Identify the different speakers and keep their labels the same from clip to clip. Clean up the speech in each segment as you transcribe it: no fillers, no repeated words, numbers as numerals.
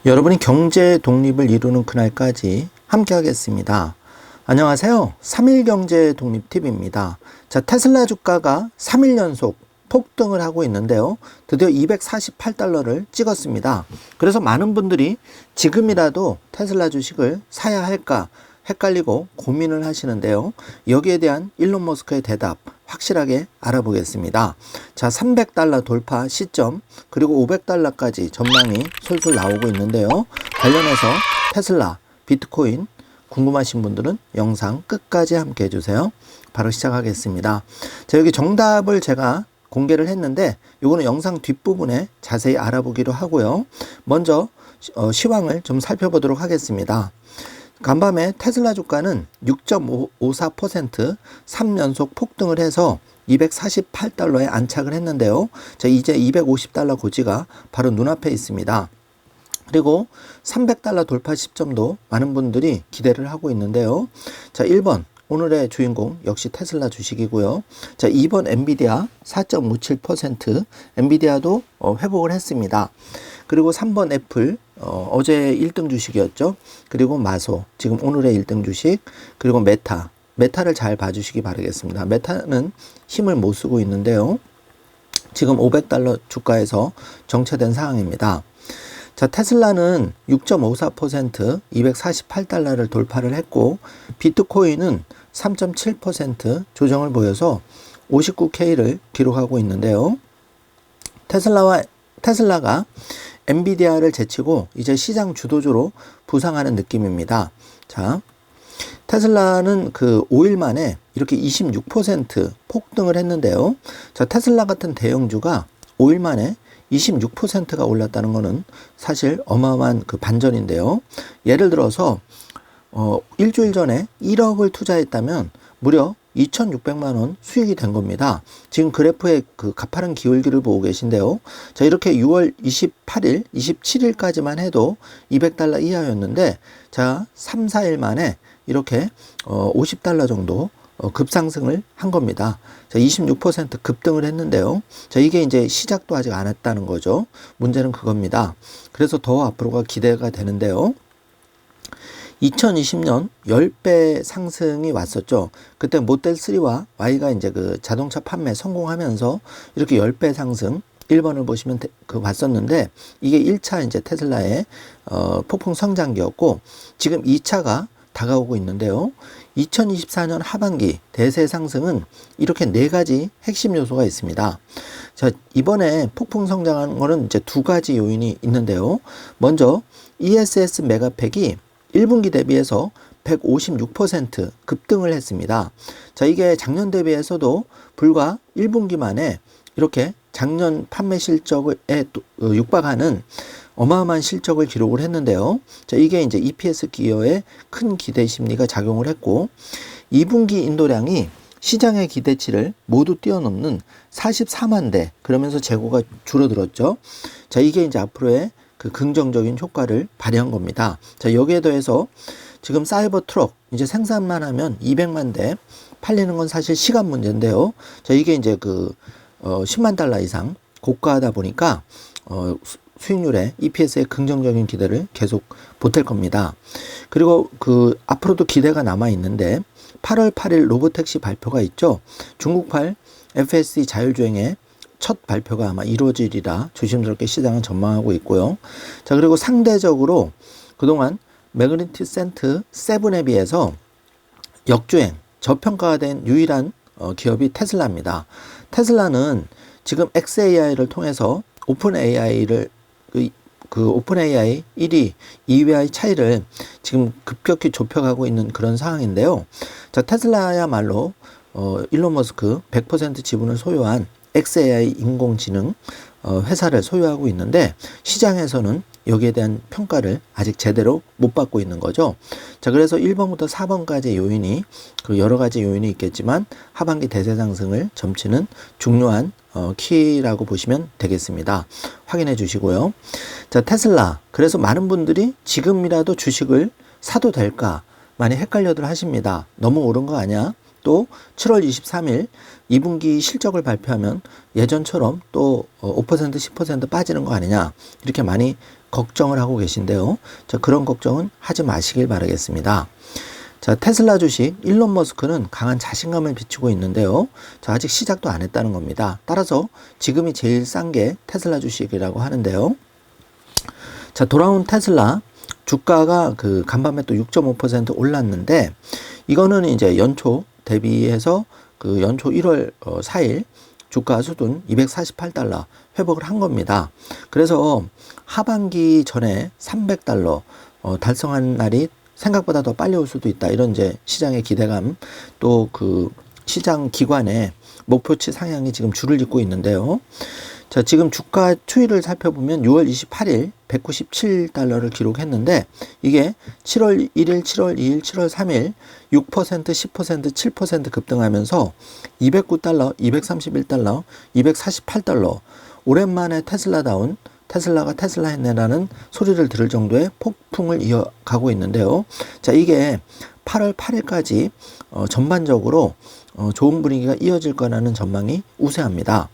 Speaker 1: 여러분이 경제 독립을 이루는 그날까지 함께 하겠습니다. 안녕하세요. 3일 경제 독립 팁입니다. 자, 테슬라 주가가 3일 연속 폭등을 하고 있는데요. 드디어 248달러를 찍었습니다. 그래서 많은 분들이 지금이라도 테슬라 주식을 사야 할까 헷갈리고 고민을 하시는데요. 여기에 대한 일론 머스크의 대답 확실하게 알아보겠습니다. 자, 300달러 돌파 시점 그리고 500달러까지 전망이 솔솔 나오고 있는데요. 관련해서 테슬라, 비트코인 궁금하신 분들은 영상 끝까지 함께 해주세요. 바로 시작하겠습니다. 자, 여기 정답을 제가 공개를 했는데 이거는 영상 뒷부분에 자세히 알아보기로 하고요. 먼저 시황을 좀 살펴보도록 하겠습니다. 간밤에 테슬라 주가는 6.54% 3연속 폭등을 해서 248달러에 안착을 했는데요. 자, 이제 250달러 고지가 바로 눈앞에 있습니다. 그리고 300달러 돌파 시점도 많은 분들이 기대를 하고 있는데요. 자, 1번 오늘의 주인공 역시 테슬라 주식이고요. 자, 2번 엔비디아 4.57% 엔비디아도 회복을 했습니다. 그리고 3번 애플 어제 1등 주식이었죠. 그리고 마소 지금 오늘의 1등 주식, 그리고 메타를 잘 봐주시기 바라겠습니다. 메타는 힘을 못 쓰고 있는데요. 지금 500달러 주가에서 정체된 상황입니다. 자, 테슬라는 6.54% 248달러를 돌파를 했고 비트코인은 3.7% 조정을 보여서 59K를 기록하고 있는데요. 테슬라가 엔비디아를 제치고 이제 시장 주도주로 부상하는 느낌입니다. 자, 테슬라는 그 5일 만에 이렇게 26% 폭등을 했는데요. 자, 테슬라 같은 대형주가 5일 만에 26%가 올랐다는 것은 사실 어마어마한 그 반전인데요. 예를 들어서 일주일 전에 1억을 투자했다면 무려 2,600만 원 수익이 된 겁니다. 지금 그래프의 그 가파른 기울기를 보고 계신데요. 자, 이렇게 6월 28일, 27일까지만 해도 200달러 이하였는데, 자, 3, 4일 만에 이렇게 50달러 정도 급상승을 한 겁니다. 자, 26% 급등을 했는데요. 자, 이게 이제 시작도 아직 안 했다는 거죠. 문제는 그겁니다. 그래서 더 앞으로가 기대가 되는데요. 2020년 10배 상승이 왔었죠. 그때 모델 3와 Y가 이제 그 자동차 판매 성공하면서 이렇게 10배 상승 1번을 보시면 왔었는데 이게 1차 이제 테슬라의 폭풍 성장기였고 지금 2차가 다가오고 있는데요. 2024년 하반기 대세 상승은 이렇게 4가지 핵심 요소가 있습니다. 자, 이번에 폭풍 성장한 거는 이제 2가지 요인이 있는데요. 먼저 ESS 메가팩이 1분기 대비해서 156% 급등을 했습니다. 자, 이게 작년 대비해서도 불과 1분기 만에 이렇게 작년 판매 실적에 육박하는 어마어마한 실적을 기록을 했는데요. 자, 이게 이제 EPS 기여에 큰 기대 심리가 작용을 했고 2분기 인도량이 시장의 기대치를 모두 뛰어넘는 44만 대, 그러면서 재고가 줄어들었죠. 자, 이게 이제 앞으로의 그 긍정적인 효과를 발휘한 겁니다. 자, 여기에 더해서 지금 사이버 트럭 이제 생산만 하면 200만 대 팔리는 건 사실 시간 문제인데요. 자, 이게 이제 그 10만 달러 이상 고가하다 보니까 수익률에 EPS에 긍정적인 기대를 계속 보탤 겁니다. 그리고 그 앞으로도 기대가 남아 있는데 8월 8일 로보택시 발표가 있죠. 중국발 FSD 자율주행에 첫 발표가 아마 이루어지리라 조심스럽게 시장은 전망하고 있고요. 자, 그리고 상대적으로 그동안 매그니피센트 7에 비해서 역주행, 저평가가 된 유일한 기업이 테슬라입니다. 테슬라는 지금 xAI를 통해서 오픈AI를 오픈AI 1위, 2위와의 차이를 지금 급격히 좁혀가고 있는 그런 상황인데요. 자, 테슬라야말로 일론 머스크 100% 지분을 소유한 xAI 인공지능 회사를 소유하고 있는데 시장에서는 여기에 대한 평가를 아직 제대로 못 받고 있는 거죠. 자, 그래서 1번부터 4번까지 요인이 그 여러 가지 요인이 있겠지만 하반기 대세 상승을 점치는 중요한 키라고 보시면 되겠습니다. 확인해 주시고요. 자, 테슬라. 그래서 많은 분들이 지금이라도 주식을 사도 될까 많이 헷갈려들 하십니다. 너무 오른 거 아니야? 또 7월 23일 2분기 실적을 발표하면 예전처럼 또 5% 10% 빠지는 거 아니냐 이렇게 많이 걱정을 하고 계신데요. 자, 그런 걱정은 하지 마시길 바라겠습니다. 자, 테슬라 주식 일론 머스크는 강한 자신감을 비추고 있는데요. 자, 아직 시작도 안 했다는 겁니다. 따라서 지금이 제일 싼 게 테슬라 주식이라고 하는데요. 자, 돌아온 테슬라 주가가 그 간밤에 또 6.5% 올랐는데, 이거는 이제 연초 대비해서 그 연초 1월 4일 주가 수준 248달러 회복을 한 겁니다. 그래서 하반기 전에 300달러 달성한 날이 생각보다 더 빨리 올 수도 있다. 이런 이제 시장의 기대감, 또 그 시장 기관의 목표치 상향이 지금 줄을 잇고 있는데요. 자, 지금 주가 추이를 살펴보면 6월 28일 197달러를 기록했는데, 이게 7월 1일, 7월 2일, 7월 3일 6%, 10%, 7% 급등하면서 209달러, 231달러, 248달러, 오랜만에 테슬라가 테슬라 했네라는 소리를 들을 정도의 폭풍을 이어가고 있는데요. 자, 이게 8월 8일까지 전반적으로 좋은 분위기가 이어질 거라는 전망이 우세합니다.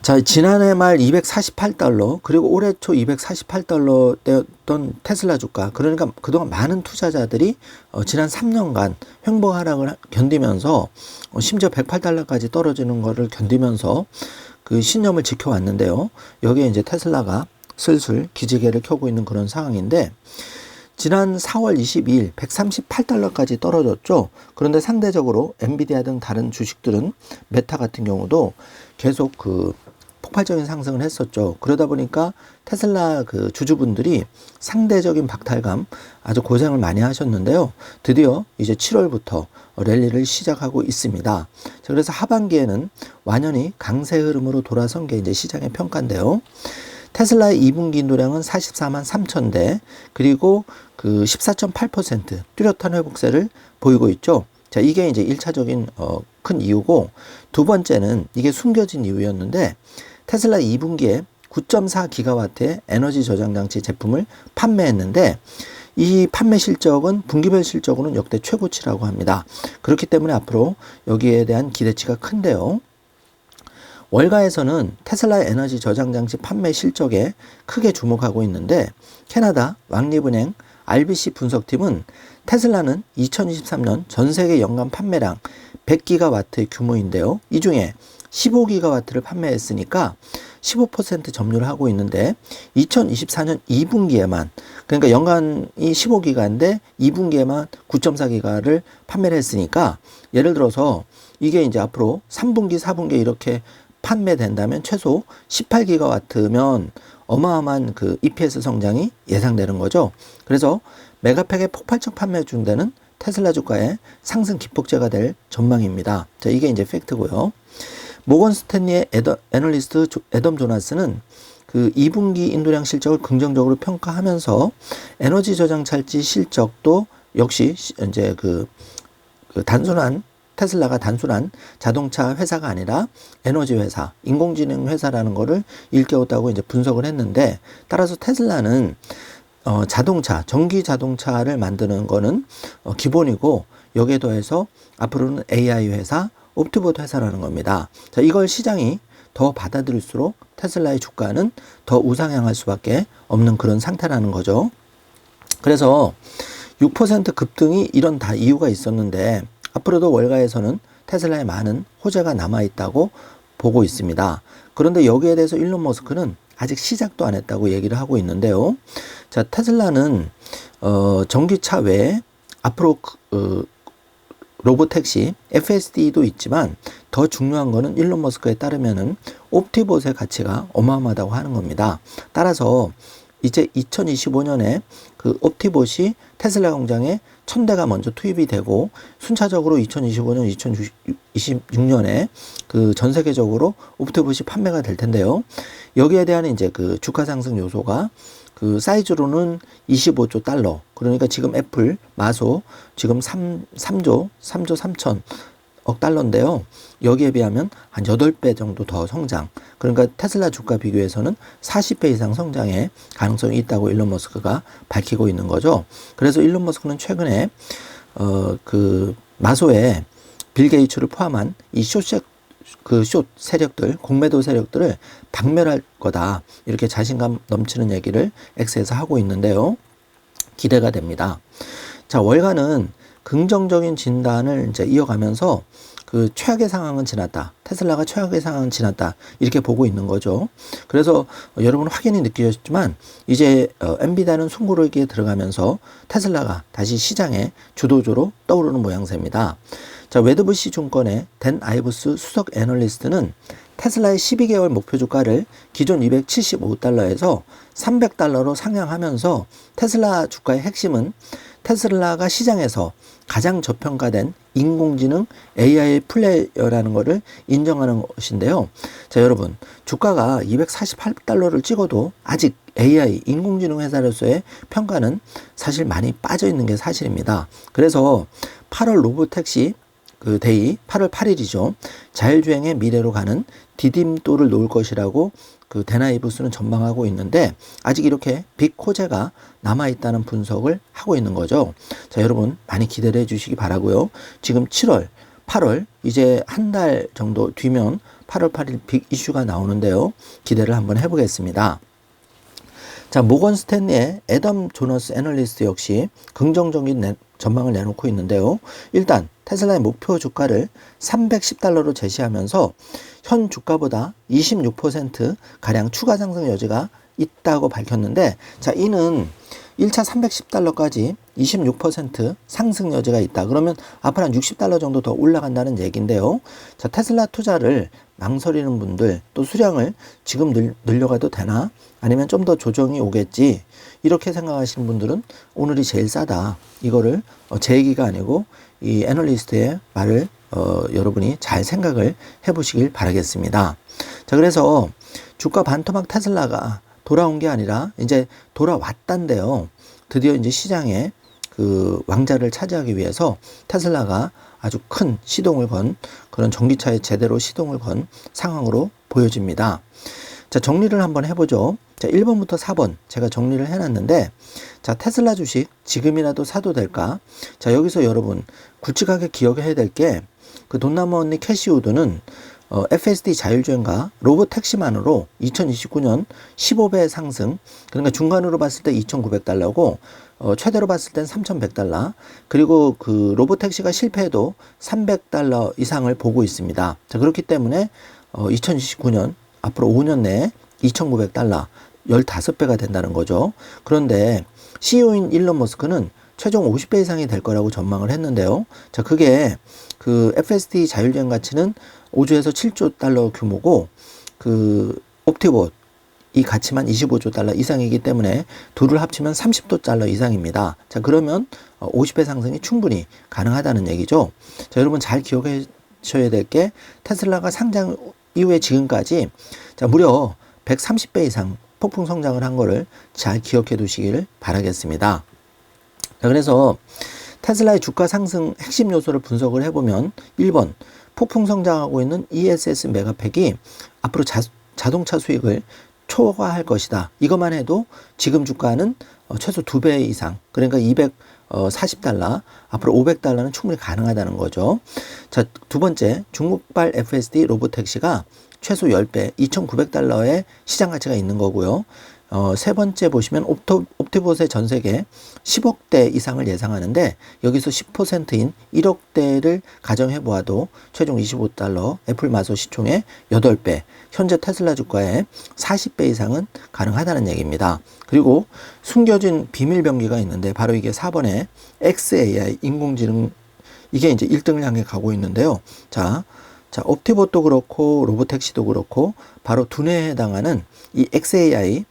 Speaker 1: 자, 지난해 말 248달러, 그리고 올해 초 248달러대였던 테슬라 주가, 그러니까 그동안 많은 투자자들이 지난 3년간 횡보 하락을 견디면서 심지어 108달러까지 떨어지는 거를 견디면서 그 신념을 지켜왔는데요. 여기에 이제 테슬라가 슬슬 기지개를 켜고 있는 그런 상황인데, 지난 4월 22일 138달러까지 떨어졌죠. 그런데 상대적으로 엔비디아 등 다른 주식들은, 메타 같은 경우도 계속 그 폭발적인 상승을 했었죠. 그러다 보니까 테슬라 그 주주분들이 상대적인 박탈감, 아주 고생을 많이 하셨는데요. 드디어 이제 7월부터 랠리를 시작하고 있습니다. 자, 그래서 하반기에는 완연히 강세 흐름으로 돌아선 게 이제 시장의 평가인데요. 테슬라의 2분기 인도량은 44만 3천 대, 그리고 그 14.8% 뚜렷한 회복세를 보이고 있죠. 자, 이게 이제 1차적인 큰 이유고, 두 번째는 이게 숨겨진 이유였는데, 테슬라 2분기에 9.4기가와트의 에너지 저장 장치 제품을 판매했는데, 이 판매 실적은 분기별 실적으로는 역대 최고치라고 합니다. 그렇기 때문에 앞으로 여기에 대한 기대치가 큰데요. 월가에서는 테슬라의 에너지 저장 장치 판매 실적에 크게 주목하고 있는데, 캐나다 왕립은행 RBC 분석팀은 테슬라는 2023년 전 세계 연간 판매량 100기가와트의 규모인데요. 이 중에 15기가와트를 판매했으니까 15% 점유를 하고 있는데, 2024년 2분기에만, 그러니까 연간이 15기가인데 2분기에만 9.4기가를 판매를 했으니까, 예를 들어서 이게 이제 앞으로 3분기, 4분기 이렇게 판매된다면 최소 18기가와트면 어마어마한 그 EPS 성장이 예상되는 거죠. 그래서 메가팩의 폭발적 판매 중대는 테슬라 주가의 상승 기폭제가 될 전망입니다. 자, 이게 이제 팩트고요. 모건 스탠리의 애널리스트 애덤 조나스는 그 2분기 인도량 실적을 긍정적으로 평가하면서, 에너지 저장 장치 실적도 역시 이제 테슬라가 단순한 자동차 회사가 아니라 에너지 회사, 인공지능 회사라는 거를 일깨웠다고 이제 분석을 했는데, 따라서 테슬라는 전기 자동차를 만드는 거는 기본이고, 여기에 더해서 앞으로는 AI 회사, 옵티봇 회사라는 겁니다. 자, 이걸 시장이 더 받아들일수록 테슬라의 주가는 더 우상향할 수밖에 없는 그런 상태라는 거죠. 그래서 6% 급등이 이런 다 이유가 있었는데, 앞으로도 월가에서는 테슬라에 많은 호재가 남아있다고 보고 있습니다. 그런데 여기에 대해서 일론 머스크는 아직 시작도 안 했다고 얘기를 하고 있는데요. 자, 테슬라는 전기차 외에 앞으로 로보택시, FSD도 있지만, 더 중요한 거는 일론 머스크에 따르면은 옵티봇의 가치가 어마어마하다고 하는 겁니다. 따라서 이제 2025년에 그 옵티봇이 테슬라 공장에 1000대가 먼저 투입이 되고, 순차적으로 2025년, 2026년에 그 전 세계적으로 옵티봇이 판매가 될 텐데요. 여기에 대한 이제 그 주가 상승 요소가 그 사이즈로는 25조 달러. 그러니까 지금 애플, 마소 지금 3조 3천억 달러인데요. 여기에 비하면 한 8배 정도 더 성장. 그러니까 테슬라 주가 비교해서는 40배 이상 성장의 가능성이 있다고 일론 머스크가 밝히고 있는 거죠. 그래서 일론 머스크는 최근에 그 마소에 빌 게이츠를 포함한 이 그 숏 세력들, 공매도 세력들을 박멸할 거다. 이렇게 자신감 넘치는 얘기를 X에서 하고 있는데요. 기대가 됩니다. 자, 월가는 긍정적인 진단을 이제 이어가면서 그 최악의 상황은 지났다. 테슬라가 최악의 상황은 지났다. 이렇게 보고 있는 거죠. 그래서 여러분 확연히 느끼셨지만 이제 엔비디아는 숨고르기에 들어가면서 테슬라가 다시 시장의 주도주로 떠오르는 모양새입니다. 자, 웨드부시 증권의 댄 아이브스 수석 애널리스트는 테슬라의 12개월 목표 주가를 기존 275달러에서 300달러로 상향하면서 테슬라 주가의 핵심은 테슬라가 시장에서 가장 저평가된 인공지능 AI 플레이어라는 것을 인정하는 것인데요. 자, 여러분, 주가가 248달러를 찍어도 아직 AI 인공지능 회사로서의 평가는 사실 많이 빠져 있는 게 사실입니다. 그래서 8월 로보택시 그 데이 8월 8일이죠. 자율주행의 미래로 가는 디딤돌을 놓을 것이라고 그 데나이브스는 전망하고 있는데 아직 이렇게 빅 호재가 남아있다는 분석을 하고 있는 거죠. 자, 여러분 많이 기대를 해주시기 바라고요. 지금 7월, 8월 이제 한 달 정도 뒤면 8월 8일 빅 이슈가 나오는데요. 기대를 한번 해보겠습니다. 자, 모건 스탠리의 애덤 조너스 애널리스트 역시 긍정적인 전망을 내놓고 있는데요. 일단 테슬라의 목표 주가를 310달러로 제시하면서 현 주가보다 26%가량 추가 상승 여지가 있다고 밝혔는데, 자, 이는 1차 310달러까지 26% 상승 여지가 있다. 그러면 앞으로 한 60달러 정도 더 올라간다는 얘기인데요. 자, 테슬라 투자를 망설이는 분들, 또 수량을 지금 늘려가도 되나? 아니면 좀 더 조정이 오겠지? 이렇게 생각하시는 분들은 오늘이 제일 싸다. 이거를 제 얘기가 아니고 이 애널리스트의 말을 여러분이 잘 생각을 해보시길 바라겠습니다. 자, 그래서 주가 반토막 테슬라가 돌아온 게 아니라 이제 돌아왔단데요. 드디어 이제 시장에 그 왕자를 차지하기 위해서 테슬라가 아주 큰 시동을 건 그런 전기차에 제대로 시동을 건 상황으로 보여집니다. 자, 정리를 한번 해보죠. 자, 1번부터 4번 제가 정리를 해놨는데, 자, 테슬라 주식 지금이라도 사도 될까? 자, 여기서 여러분 굵직하게 기억해야 될 게 그 돈나무 언니 캐시우드는 FSD 자율주행과 로보택시만으로 2029년 15배 상승, 그러니까 중간으로 봤을 때 2,900달러고 최대로 봤을 땐 3,100달러, 그리고 그 로보택시가 실패해도 300달러 이상을 보고 있습니다. 자, 그렇기 때문에 2029년 앞으로 5년 내에 2,900달러 15배가 된다는 거죠. 그런데 CEO인 일론 머스크는 최종 50배 이상이 될 거라고 전망을 했는데요. 자, 그게 그 FSD 자율주행 가치는 5조에서 7조 달러 규모고 그 옵티봇 이 가치만 25조 달러 이상이기 때문에 둘을 합치면 30조 달러 이상입니다. 자, 그러면 50배 상승이 충분히 가능하다는 얘기죠. 자, 여러분 잘 기억하셔야 될 게 테슬라가 상장 이후에 지금까지 자, 무려 130배 이상 폭풍 성장을 한 거를 잘 기억해 두시기를 바라겠습니다. 자, 그래서 테슬라의 주가 상승 핵심 요소를 분석을 해보면 1번 폭풍 성장하고 있는 ESS 메가팩이 앞으로 자동차 수익을 초과할 것이다. 이것만 해도 지금 주가는 최소 2배 이상, 그러니까 240달러, 앞으로 500달러는 충분히 가능하다는 거죠. 자, 두 번째, 중국발 FSD 로보택시가 최소 10배, 2,900달러의 시장 가치가 있는 거고요. 세 번째 보시면 옵티봇의 전 세계 10억대 이상을 예상하는데 여기서 10%인 1억대를 가정해 보아도 최종 25달러, 애플 마소 시총의 8배, 현재 테슬라 주가의 40배 이상은 가능하다는 얘기입니다. 그리고 숨겨진 비밀 병기가 있는데 바로 이게 4번의 XAI 인공지능, 이게 이제 1등을 향해 가고 있는데요. 자, 옵티봇도 그렇고 로보택시도 그렇고 바로 두뇌에 해당하는 이 XAI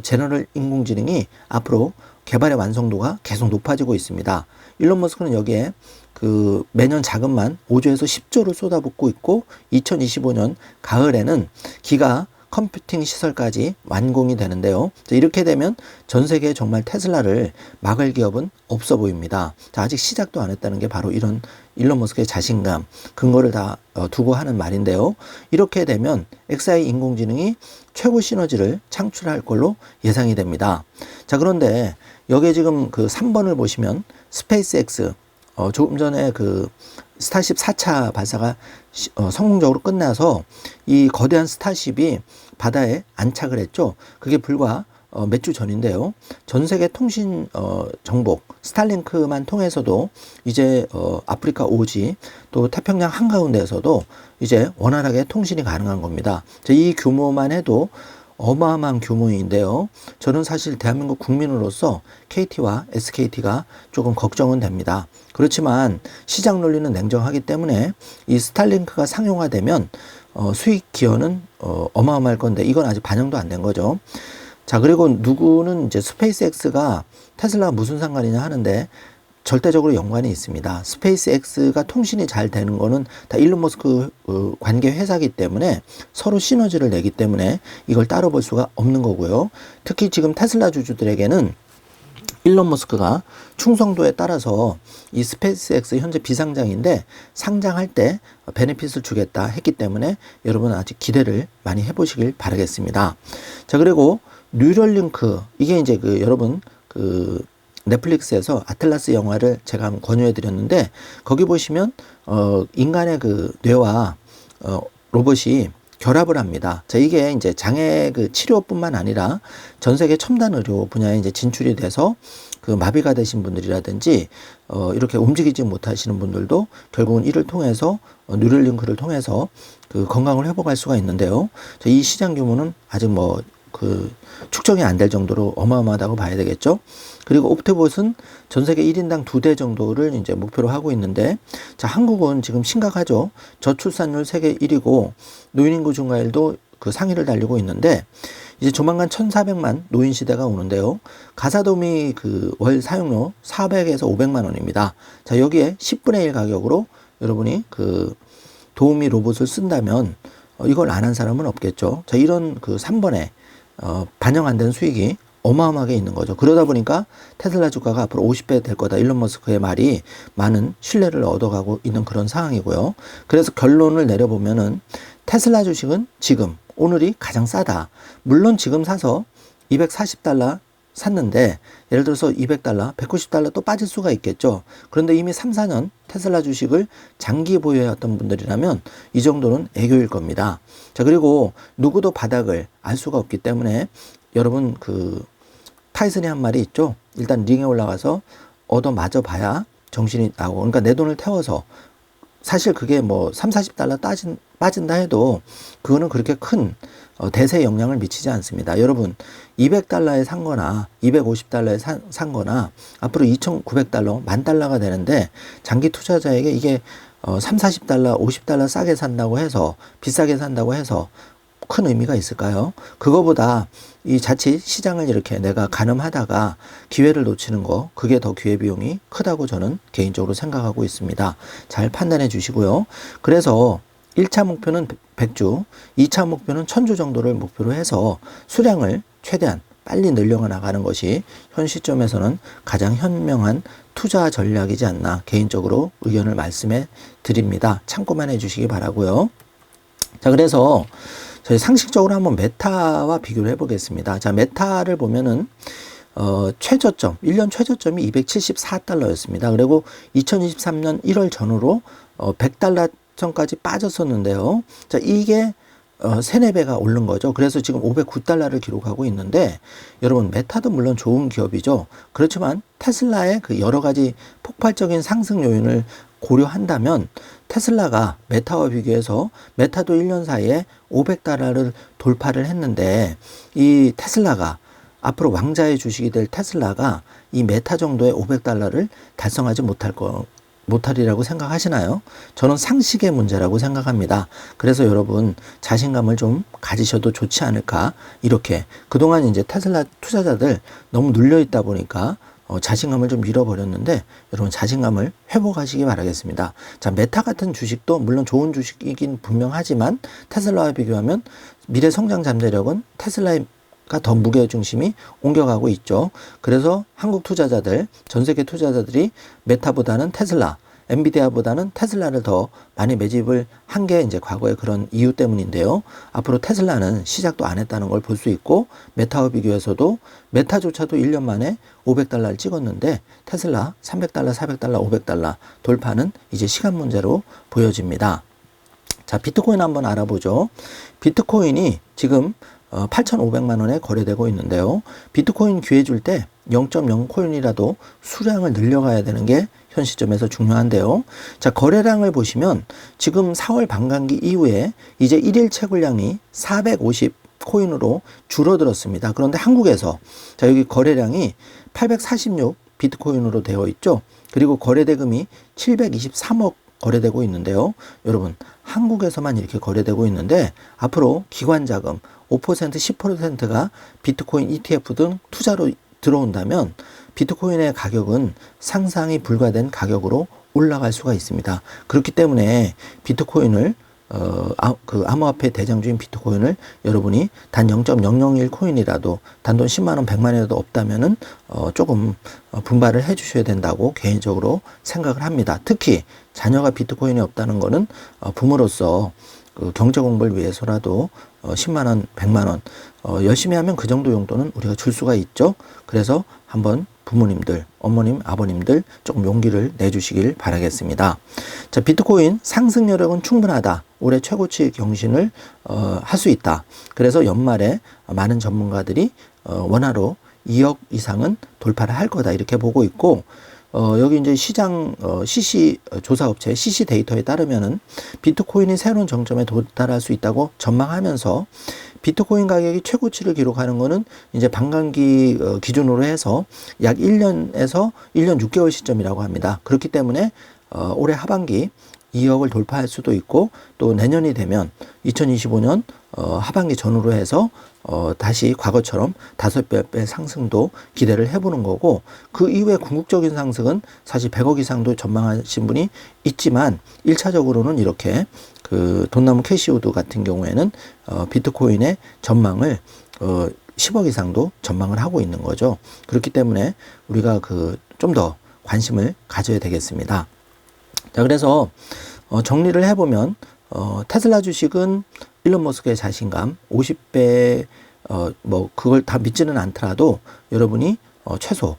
Speaker 1: 제너럴 인공지능이 앞으로 개발의 완성도가 계속 높아지고 있습니다. 일론 머스크는 여기에 그 매년 자금만 5조에서 10조를 쏟아붓고 있고 2025년 가을에는 기가 컴퓨팅 시설까지 완공이 되는데요. 자, 이렇게 되면 전 세계에 정말 테슬라를 막을 기업은 없어 보입니다. 자, 아직 시작도 안 했다는 게 바로 이런 일론 머스크의 자신감, 근거를 다 두고 하는 말인데요. 이렇게 되면 XAI 인공지능이 최고 시너지를 창출할 걸로 예상이 됩니다. 자, 그런데 여기에 지금 그 3번을 보시면 스페이스X, 조금 전에 그 스타쉽 4차 발사가 성공적으로 끝나서 이 거대한 스타쉽이 바다에 안착을 했죠. 그게 불과 몇 주 전인데요. 전 세계 통신 정복 스타링크만 통해서도 이제 아프리카 오지 또 태평양 한가운데에서도 이제 원활하게 통신이 가능한 겁니다. 이 규모만 해도 어마어마한 규모인데요. 저는 사실 대한민국 국민으로서 KT와 SKT가 조금 걱정은 됩니다. 그렇지만 시장 논리는 냉정하기 때문에 이 스타링크가 상용화되면 수익 기여는 어마어마할 건데 이건 아직 반영도 안 된 거죠. 자, 그리고 누구는 이제 스페이스X가 테슬라와 무슨 상관이냐 하는데 절대적으로 연관이 있습니다. 스페이스X가 통신이 잘 되는 거는 다 일론 머스크 관계 회사이기 때문에 서로 시너지를 내기 때문에 이걸 따로 볼 수가 없는 거고요. 특히 지금 테슬라 주주들에게는 일론 머스크가 충성도에 따라서 이 스페이스X 현재 비상장인데 상장할 때 베네핏을 주겠다 했기 때문에 여러분 아직 기대를 많이 해보시길 바라겠습니다. 자, 그리고 뉴럴링크 이게 이제 여러분 넷플릭스에서 아틀라스 영화를 제가 한번 권유해 드렸는데 거기 보시면 인간의 뇌와 로봇이 결합을 합니다. 자, 이게 이제 장애 치료뿐만 아니라 전 세계 첨단 의료 분야에 이제 진출이 돼서 마비가 되신 분들이라든지 이렇게 움직이지 못하시는 분들도 결국은 이를 통해서 뉴럴링크를 통해서 건강을 회복할 수가 있는데요. 자, 이 시장 규모는 아직 축정이 안 될 정도로 어마어마하다고 봐야 되겠죠. 그리고 옵티봇은 전 세계 1인당 2대 정도를 이제 목표로 하고 있는데, 자, 한국은 지금 심각하죠. 저출산율 세계 1위고, 노인인구 증가율도 상위를 달리고 있는데, 이제 조만간 1,400만 노인 시대가 오는데요. 가사도우미 월 사용료 400에서 500만 원입니다. 자, 여기에 10분의 1 가격으로 여러분이 도우미 로봇을 쓴다면, 이걸 안 한 사람은 없겠죠. 자, 이런 3번에 반영 안 된 수익이 어마어마하게 있는 거죠. 그러다 보니까 테슬라 주가가 앞으로 50배 될 거다. 일론 머스크의 말이 많은 신뢰를 얻어가고 있는 그런 상황이고요. 그래서 결론을 내려보면은 테슬라 주식은 지금 오늘이 가장 싸다. 물론 지금 사서 240달러 샀는데 예를 들어서 200달러, 190달러 또 빠질 수가 있겠죠. 그런데 이미 3, 4년 테슬라 주식을 장기 보유해왔던 분들이라면 이 정도는 애교일 겁니다. 자, 그리고 누구도 바닥을 알 수가 없기 때문에 여러분 타이슨이 한 말이 있죠. 일단 링에 올라가서 얻어 맞아 봐야 정신이 나고, 그러니까 내 돈을 태워서 사실 그게 3, 40달러 빠진다 해도 그거는 그렇게 큰 대세에 영향을 미치지 않습니다. 여러분 200달러에 산 거나 250달러에 산 거나 앞으로 2,900달러, 10,000달러가 되는데 장기 투자자에게 이게 3, 40달러, 50달러 싸게 산다고 해서 비싸게 산다고 해서 큰 의미가 있을까요? 그거보다 이 자칫 시장을 이렇게 내가 가늠하다가 기회를 놓치는 거, 그게 더 기회비용이 크다고 저는 개인적으로 생각하고 있습니다. 잘 판단해 주시고요. 그래서 1차 목표는 100주, 2차 목표는 1000주 정도를 목표로 해서 수량을 최대한 빨리 늘려 나가는 것이 현 시점에서는 가장 현명한 투자 전략이지 않나 개인적으로 의견을 말씀해 드립니다. 참고만 해 주시기 바라고요. 자, 그래서 저희 상식적으로 한번 메타와 비교를 해보겠습니다. 자, 메타를 보면은 최저점, 1년 최저점이 274달러였습니다. 그리고 2023년 1월 전후로 100달러 선까지 빠졌었는데요. 자, 이게 3, 4배가 오른 거죠. 그래서 지금 509달러를 기록하고 있는데, 여러분 메타도 물론 좋은 기업이죠. 그렇지만 테슬라의 여러 가지 폭발적인 상승 요인을 고려한다면 테슬라가 메타와 비교해서 메타도 1년 사이에 500달러를 돌파를 했는데, 이 테슬라가 앞으로 왕자의 주식이 될 테슬라가 이 메타 정도의 500달러를 달성하지 못하리라고 생각하시나요? 저는 상식의 문제라고 생각합니다. 그래서 여러분 자신감을 좀 가지셔도 좋지 않을까. 이렇게 그동안 이제 테슬라 투자자들 너무 눌려 있다 보니까 자신감을 좀 잃어버렸는데, 여러분 자신감을 회복하시기 바라겠습니다. 자, 메타 같은 주식도 물론 좋은 주식이긴 분명하지만 테슬라와 비교하면 미래 성장 잠재력은 테슬라의 더 무게중심이 옮겨가고 있죠. 그래서 한국 투자자들, 전 세계 투자자들이 메타보다는 테슬라, 엔비디아보다는 테슬라를 더 많이 매집을 한 게 이제 과거의 그런 이유 때문인데요. 앞으로 테슬라는 시작도 안 했다는 걸 볼 수 있고, 메타와 비교해서도 메타조차도 1년 만에 500달러를 찍었는데 테슬라 300달러, 400달러, 500달러 돌파는 이제 시간 문제로 보여집니다. 자, 비트코인 한번 알아보죠. 비트코인이 지금 8,500만 원에 거래되고 있는데요. 비트코인 기회 줄 때 0.0 코인이라도 수량을 늘려가야 되는 게 현 시점에서 중요한데요. 자, 거래량을 보시면 지금 4월 반감기 이후에 이제 1일 채굴량이 450 코인으로 줄어들었습니다. 그런데 한국에서 자, 여기 거래량이 846 비트코인으로 되어 있죠. 그리고 거래대금이 723억 거래되고 있는데요. 여러분, 한국에서만 이렇게 거래되고 있는데 앞으로 기관 자금 5%, 10%가 비트코인 ETF 등 투자로 들어온다면 비트코인의 가격은 상상이 불가된 가격으로 올라갈 수가 있습니다. 그렇기 때문에 비트코인을 암호화폐 대장주인 비트코인을 여러분이 단 0.001 코인이라도 단돈 10만 원, 100만 원이라도 없다면은 조금 분발을 해 주셔야 된다고 개인적으로 생각을 합니다. 특히 자녀가 비트코인이 없다는 거는 부모로서 그 경제 공부를 위해서라도 10만 원, 100만 원 열심히 하면 그 정도 용돈은 우리가 줄 수가 있죠. 그래서 한번 부모님들, 어머님, 아버님들 조금 용기를 내주시길 바라겠습니다. 자, 비트코인 상승 여력은 충분하다. 올해 최고치 경신을 할 수 있다. 그래서 연말에 많은 전문가들이 원화로 2억 이상은 돌파를 할 거다 이렇게 보고 있고, 여기 이제 시장 CC 조사업체 CC 데이터에 따르면은 비트코인이 새로운 정점에 도달할 수 있다고 전망하면서 비트코인 가격이 최고치를 기록하는 거는 이제 반감기 기준으로 해서 약 1년에서 1년 6개월 시점이라고 합니다. 그렇기 때문에 올해 하반기 2억을 돌파할 수도 있고 또 내년이 되면 2025년 하반기 전후로 해서 다시 과거처럼 5배 상승도 기대를 해보는 거고, 그 이후에 궁극적인 상승은 사실 100억 이상도 전망하신 분이 있지만 1차적으로는 이렇게 그 돈나무 캐시우드 같은 경우에는 비트코인의 전망을 10억 이상도 전망을 하고 있는 거죠. 그렇기 때문에 우리가 그 좀 더 관심을 가져야 되겠습니다. 자, 그래서 정리를 해보면 테슬라 주식은 일론 머스크의 자신감 50배 뭐 그걸 다 믿지는 않더라도 여러분이 최소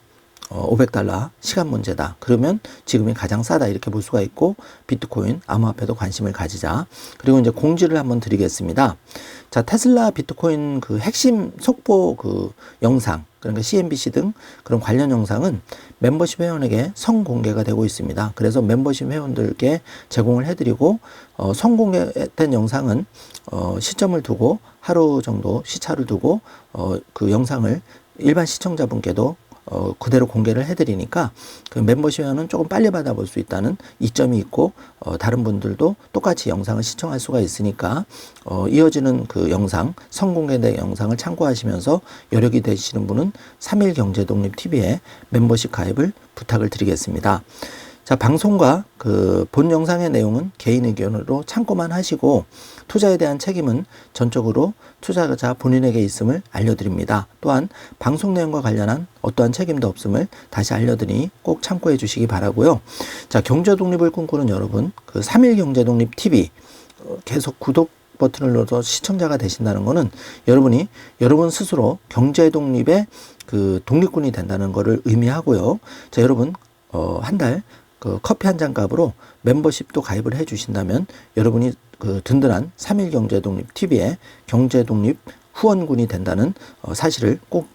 Speaker 1: $500 시간 문제다. 그러면 지금이 가장 싸다 이렇게 볼 수가 있고, 비트코인 암호화폐도 관심을 가지자. 그리고 이제 공지를 한번 드리겠습니다. 자, 테슬라 비트코인 그 핵심 속보 그 영상, 그러니까 CNBC 등 그런 관련 영상은 멤버십 회원에게 성공개가 되고 있습니다. 그래서 멤버십 회원들께 제공을 해드리고, 성공개된 영상은 시점을 두고 하루 정도 시차를 두고 그 영상을 일반 시청자분께도 그대로 공개를 해드리니까 그 멤버십 회원은 조금 빨리 받아볼 수 있다는 이점이 있고, 다른 분들도 똑같이 영상을 시청할 수가 있으니까 이어지는 그 영상, 성공개된 영상을 참고하시면서 여력이 되시는 분은 3일경제독립TV에 멤버십 가입을 부탁을 드리겠습니다. 자, 방송과 그 본 영상의 내용은 개인 의견으로 참고만 하시고 투자에 대한 책임은 전적으로 투자자 본인에게 있음을 알려드립니다. 또한 방송 내용과 관련한 어떠한 책임도 없음을 다시 알려드리니 꼭 참고해 주시기 바라고요. 자, 경제 독립을 꿈꾸는 여러분, 그 3일 경제독립 TV 계속 구독 버튼을 눌러서 시청자가 되신다는 것은 여러분이 여러분 스스로 경제 독립의 그 독립군이 된다는 것을 의미하고요. 자, 여러분 한 달 그 커피 한 잔 값으로 멤버십도 가입을 해 주신다면 여러분이 그 든든한 3일 경제독립 TV의 경제독립 후원군이 된다는 사실을 꼭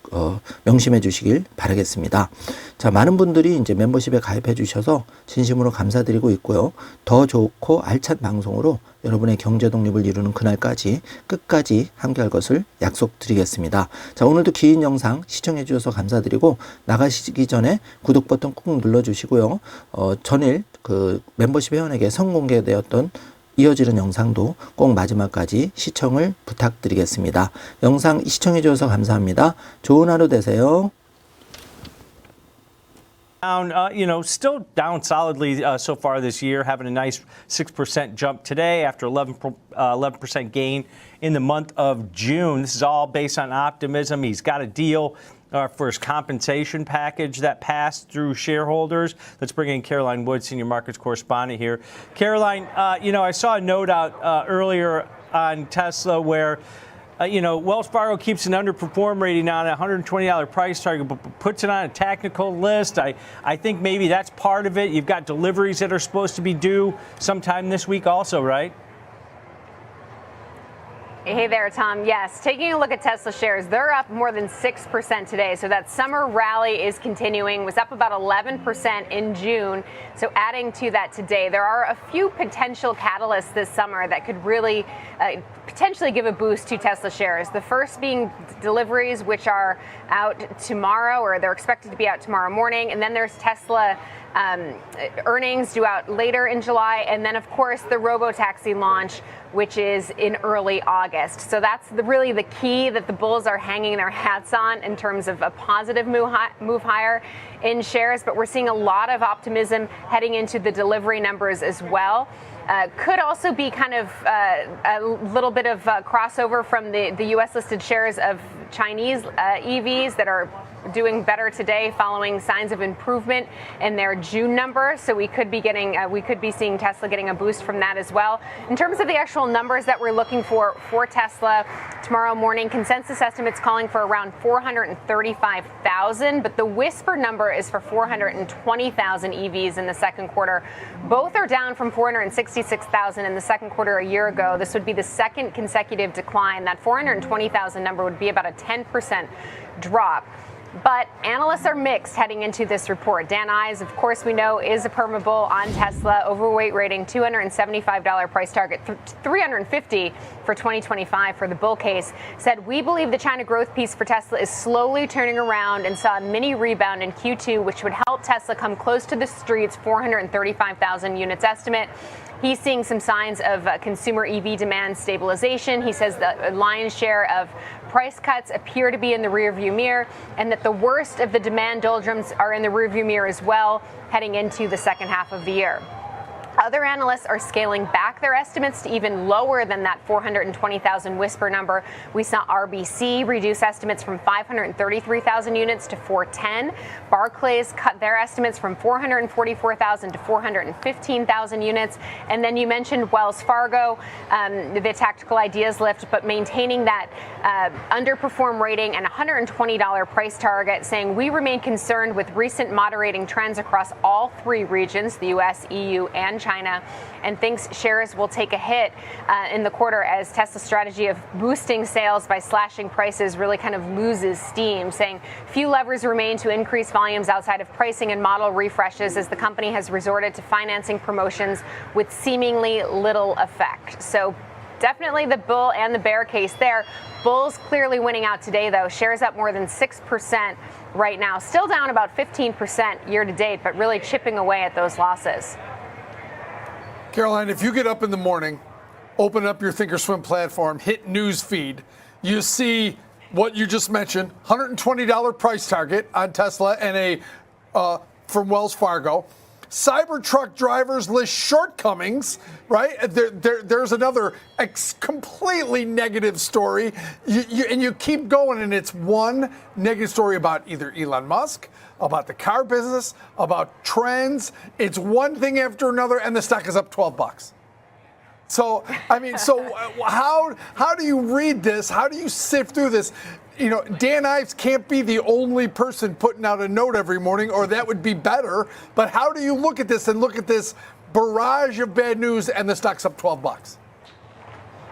Speaker 1: 명심해 주시길 바라겠습니다. 자, 많은 분들이 이제 멤버십에 가입해 주셔서 진심으로 감사드리고 있고요. 더 좋고 알찬 방송으로 여러분의 경제 독립을 이루는 그날까지 끝까지 함께할 것을 약속드리겠습니다. 자, 오늘도 긴 영상 시청해 주셔서 감사드리고 나가시기 전에 구독 버튼 꾹 눌러 주시고요. 전일 그 멤버십 회원에게 선공개되었던 이어지는 영상도 꼭 마지막까지 시청을 부탁드리겠습니다. 영상 시청해 주셔서 감사합니다. 좋은 하루 되세요.
Speaker 2: Down, still down solidly so far this year, having a nice 6% jump today after 11% gain in the month of June. This is all based on optimism. He's got a deal for his compensation package that passed through shareholders. Let's bring in Caroline Wood, senior markets correspondent here. Caroline, I saw a note out earlier on Tesla where Wells Fargo keeps an underperform rating on a $120 price target, but puts it on a technical list. I think maybe that's part of it. You've got deliveries that are supposed to be due sometime this week also, right?
Speaker 3: Hey there, Tom. Yes, taking a look at Tesla shares, they're up more than 6% today. So that summer rally is continuing, was up about 11% in June. So adding to that today, there are a few potential catalysts this summer that could really potentially give a boost to Tesla shares. The first being deliveries, which are out tomorrow, or they're expected to be out tomorrow morning. And then there's Tesla earnings due out later in July. And then, of course, the robotaxi launch, which is in early August. So that's really the key that the bulls are hanging their hats on in terms of a positive move higher in shares. But we're seeing a lot of optimism heading into the delivery numbers as well. Could also be kind of a little bit of crossover from the U.S. listed shares of Chinese EVs that are doing better today following signs of improvement in their June numbers. So we could be seeing Tesla getting a boost from that as well. In terms of the actual numbers that we're looking for Tesla tomorrow morning, consensus estimates calling for around 435,000, but the whisper number is for 420,000 EVs in the second quarter. Both are down from 466,000 in the second quarter a year ago. This would be the second consecutive decline. That 420,000 number would be about a 10% drop. But analysts are mixed heading into this report. Dan Ives, of course, we know is a perma-bull on Tesla, overweight rating, $275 price target, $350 for 2025 for the bull case, said, we believe the China growth piece for Tesla is slowly turning around and saw a mini rebound in Q2, which would help Tesla come close to the street's 435,000 units estimate. He's seeing some signs of consumer EV demand stabilization. He says the lion's share of price cuts appear to be in the rearview mirror, and that the worst of the demand doldrums are in the rearview mirror as well, heading into the second half of the year. Other analysts are scaling back their estimates to even lower than that 420,000 whisper number. We saw RBC reduce estimates from 533,000 units to 410. Barclays cut their estimates from 444,000 to 415,000 units. And then you mentioned Wells Fargo, the tactical ideas lift, but maintaining that underperform rating and $120 price target, saying we remain concerned with recent moderating trends across all three regions, the U.S., EU, and China, and thinks shares will take a hit in the quarter as Tesla's strategy of boosting sales by slashing prices really kind of loses steam, saying few levers remain to increase volumes outside of pricing and model refreshes as the company has resorted to financing promotions with seemingly little effect. So definitely the bull and the bear case there. Bulls clearly winning out today, though. Shares up more than 6% right now. Still down about 15% year to date, but really chipping away at those losses.
Speaker 4: Caroline, if you get up in the morning, open up your Thinkorswim platform, hit news feed, you see what you just mentioned, $120 price target on Tesla and from Wells Fargo. Cybertruck drivers list shortcomings, right? There's another completely negative story. And you keep going, and it's one negative story about either Elon Musk, about the car business, about trends. It's one thing after another, and the stock is up $12. So, I mean, how do you read this? How do you sift through this? You know, Dan Ives can't be the only person putting out a note every morning, or that would be better. But how do you look at this barrage of bad news, and the stock's up $12?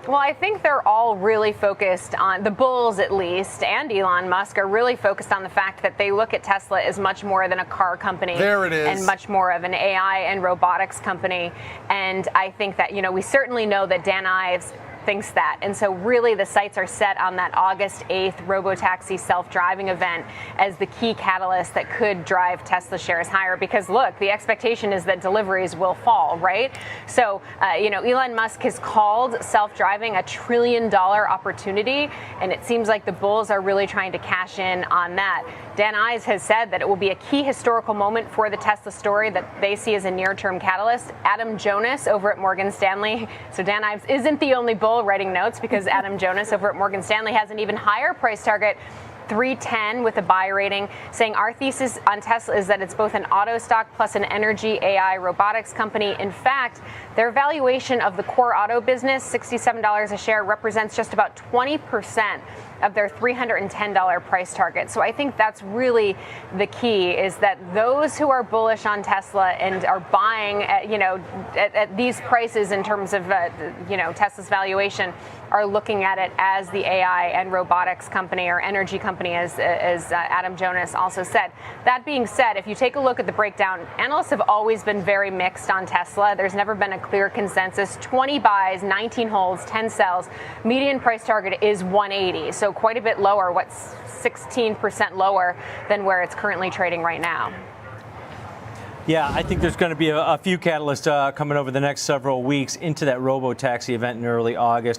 Speaker 3: Well, I think they're all really focused on, the bulls at least, and Elon Musk are really focused on the fact that they look at Tesla as much more than a car company.
Speaker 4: There it is.
Speaker 3: And much more of an AI and robotics company. And I think that, we certainly know that Dan Ives thinks that. And so really the sights are set on that August 8th robotaxi self-driving event as the key catalyst that could drive Tesla shares higher. Because look, the expectation is that deliveries will fall, right? So, Elon Musk has called self-driving a $1 trillion opportunity, and it seems like the bulls are really trying to cash in on that. Dan Ives has said that it will be a key historical moment for the Tesla story that they see as a near-term catalyst. Adam Jonas over at Morgan Stanley. So Dan Ives isn't the only bull writing notes, because Adam Jonas over at Morgan Stanley has an even higher price target, 310 with a buy rating, saying our thesis on Tesla is that it's both an auto stock plus an energy AI robotics company. In fact, their valuation of the core auto business, $67 a share, represents just about 20% of their $310 price target. So I think that's really the key, is that those who are bullish on Tesla and are buying at these prices in terms of Tesla's valuation are looking at it as the AI and robotics company or energy company, as Adam Jonas also said. That being said, if you take a look at the breakdown, analysts have always been very mixed on Tesla. There's never been a clear consensus. 20 buys, 19 holds, 10 sells. Median price target is 180, so quite a bit lower, what's 16% lower than where it's currently trading right now.
Speaker 2: Yeah, I think there's going to be a few catalysts coming over the next several weeks into that robo-taxi event in early August.